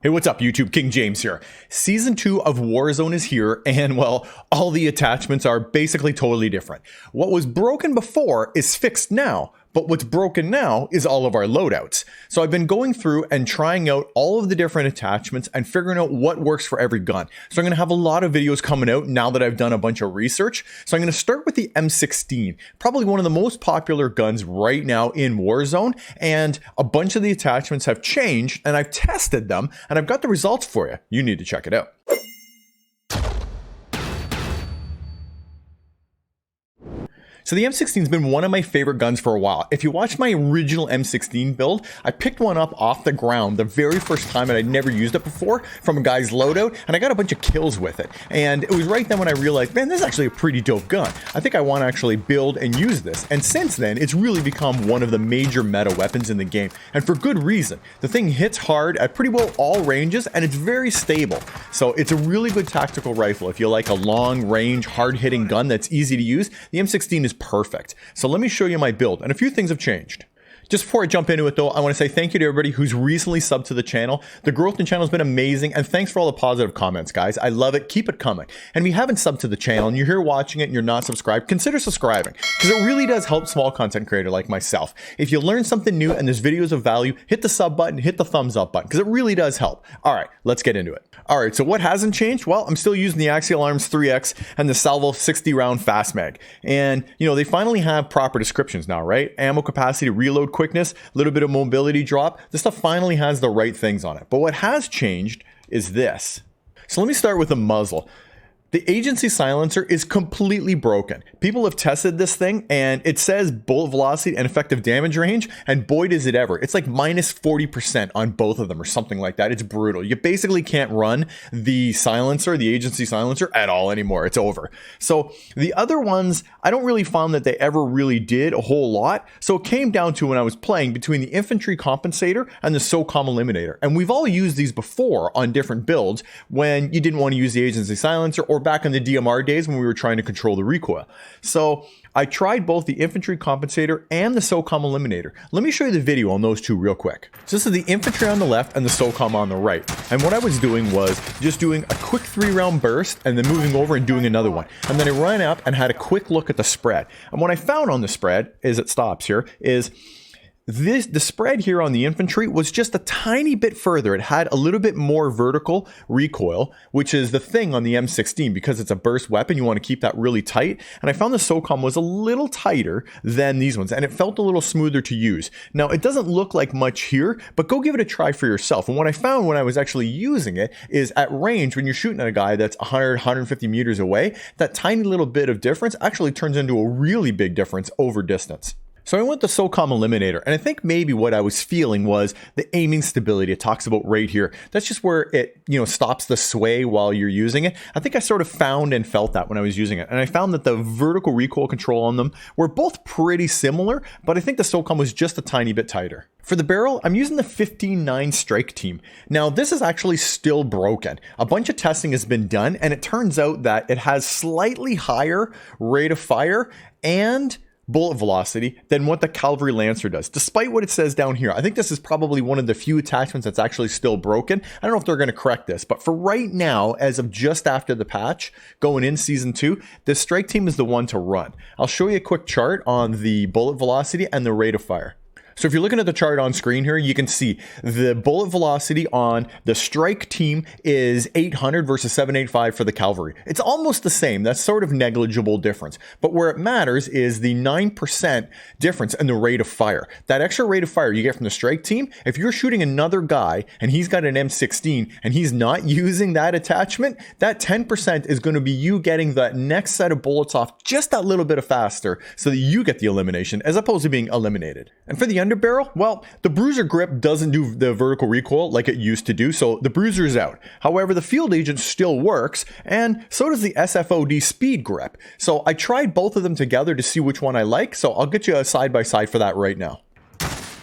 Hey, what's up, YouTube? King James here. Season 2 of Warzone is here, and well, all the attachments are basically totally different. What was broken before is fixed now, but what's broken now is all of our loadouts. So I've been going through and trying out all of the different attachments and figuring out what works for every gun. So I'm going to have a lot of videos coming out now that I've done a bunch of research. So I'm going to start with the M16, probably one of the most popular guns right now in Warzone, and a bunch of the attachments have changed, and I've tested them, and I've got the results for you. You need to check it out. So the M16 has been one of my favorite guns for a while. If you watched my original M16 build, I picked one up off the ground the very first time, and I'd never used it before, from a guy's loadout, and I got a bunch of kills with it. And it was right then when I realized, man, this is actually a pretty dope gun. I think I want to actually build and use this. And since then, it's really become one of the major meta weapons in the game, and for good reason. The thing hits hard at pretty well all ranges, and it's very stable. So it's a really good tactical rifle. If you like a long range, hard-hitting gun that's easy to use, the M16 is perfect. So let me show you my build, and a few things have changed. Just before I jump into it though, I want to say thank you to everybody who's recently subbed to the channel. The growth in the channel has been amazing, and thanks for all the positive comments, guys. I love it. Keep it coming. And if you haven't subbed to the channel and you're here watching it and you're not subscribed, consider subscribing, because it really does help small content creator like myself. If you learn something new and there's videos of value, hit the sub button, hit the thumbs up button, because it really does help. All right, let's get into it. All right, so what hasn't changed? Well, I'm still using the Axial Arms 3X and the Salvo 60 round fast mag. And you know, they finally have proper descriptions now, right? Ammo capacity, reload quickness, a little bit of mobility drop. This stuff finally has the right things on it. But what has changed is this. So let me start with the muzzle. The agency silencer is completely broken. People have tested this thing, and it says bullet velocity and effective damage range, and boy does it ever. It's like minus 40% on both of them or something like that. It's brutal. You basically can't run the silencer, the agency silencer, at all anymore. It's over. So the other ones, I don't really find that they ever really did a whole lot. So it came down to, when I was playing, between the infantry compensator and the SOCOM eliminator. And we've all used these before on different builds when you didn't want to use the agency silencer, or back in the DMR days when we were trying to control the recoil. So I tried both the infantry compensator and the SOCOM eliminator. Let me show you the video on those two real quick. So this is the infantry on the left and the SOCOM on the right. And what I was doing was just doing a quick 3-round burst and then moving over and doing another one. And then I ran up and had a quick look at the spread. And what I found on the spread, is it stops here, is the spread here on the infantry was just a tiny bit further. It had a little bit more vertical recoil, which is the thing on the M16, because it's a burst weapon. You want to keep that really tight. And I found the SOCOM was a little tighter than these ones, and it felt a little smoother to use. Now, it doesn't look like much here, but go give it a try for yourself. And what I found when I was actually using it is, at range, when you're shooting at a guy that's 100, 150 meters away, that tiny little bit of difference actually turns into a really big difference over distance. So I went the SOCOM eliminator, and I think maybe what I was feeling was the aiming stability. It talks about right here. That's just where it, stops the sway while you're using it. I think I sort of found and felt that when I was using it. And I found that the vertical recoil control on them were both pretty similar, but I think the SOCOM was just a tiny bit tighter. For the barrel, I'm using the 15-9 strike team. Now, this is actually still broken. A bunch of testing has been done, and it turns out that it has slightly higher rate of fire and bullet velocity than what the Cavalry Lancer does, despite what it says down here. I think this is probably one of the few attachments that's actually still broken. I don't know if they're going to correct this, but for right now, as of just after the patch, going in Season 2, the strike team is the one to run. I'll show you a quick chart on the bullet velocity and the rate of fire. So if you're looking at the chart on screen here, you can see the bullet velocity on the strike team is 800 versus 785 for the cavalry. It's almost the same. That's sort of negligible difference. But where it matters is the 9% difference in the rate of fire. That extra rate of fire you get from the strike team, if you're shooting another guy and he's got an M16 and he's not using that attachment, that 10% is going to be you getting that next set of bullets off just that little bit faster, so that you get the elimination as opposed to being eliminated. And for the Underbarrel, well, the bruiser grip doesn't do the vertical recoil like it used to do, so the bruiser is out. However, the field agent still works, and so does the SFOD speed grip. So I tried both of them together to see which one I like, so I'll get you a side-by-side for that right now.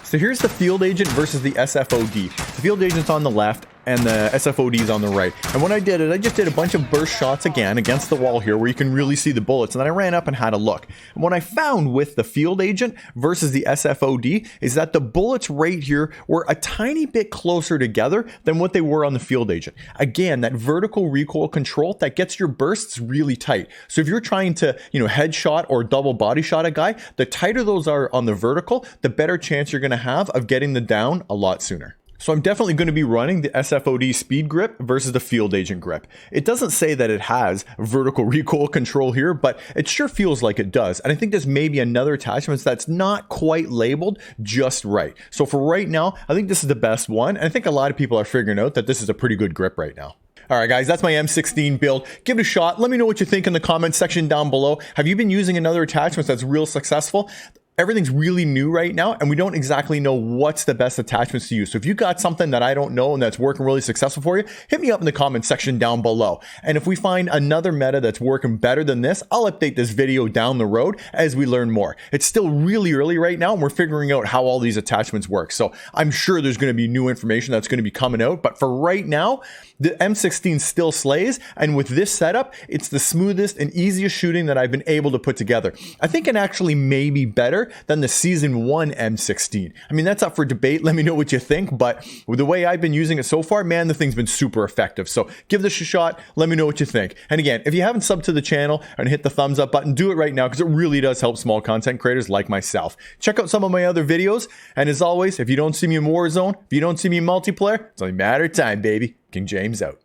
So here's the field agent versus the SFOD. The field agent's on the left, and the SFOD's on the right. And when I did it, I just did a bunch of burst shots again against the wall here where you can really see the bullets. And then I ran up and had a look. And what I found with the field agent versus the SFOD is that the bullets right here were a tiny bit closer together than what they were on the field agent. Again, that vertical recoil control that gets your bursts really tight. So if you're trying to, headshot or double body shot a guy, the tighter those are on the vertical, the better chance you're going to have of getting the down a lot sooner. So I'm definitely going to be running the SFOD speed grip versus the field agent grip. It doesn't say that it has vertical recoil control here, but it sure feels like it does. And I think this may be another attachment that's not quite labeled just right. So for right now, I think this is the best one. And I think a lot of people are figuring out that this is a pretty good grip right now. All right, guys, that's my M16 build. Give it a shot. Let me know what you think in the comment section down below. Have you been using another attachment that's real successful? Everything's really new right now, and we don't exactly know what's the best attachments to use. So if you got something that I don't know and that's working really successful for you, hit me up in the comment section down below. And if we find another meta that's working better than this, I'll update this video down the road as we learn more. It's still really early right now, and we're figuring out how all these attachments work. So I'm sure there's going to be new information that's going to be coming out. But for right now, the M16 still slays. And with this setup, it's the smoothest and easiest shooting that I've been able to put together. I think it actually may be better than the Season 1 M16. I mean, that's up for debate. Let me know what you think. But with the way I've been using it so far, man, the thing's been super effective. So give this a shot. Let me know what you think. And again, if you haven't subbed to the channel and hit the thumbs up button, do it right now because it really does help small content creators like myself. Check out some of my other videos. And as always, if you don't see me in Warzone, if you don't see me in multiplayer, it's only a matter of time, baby. King James out.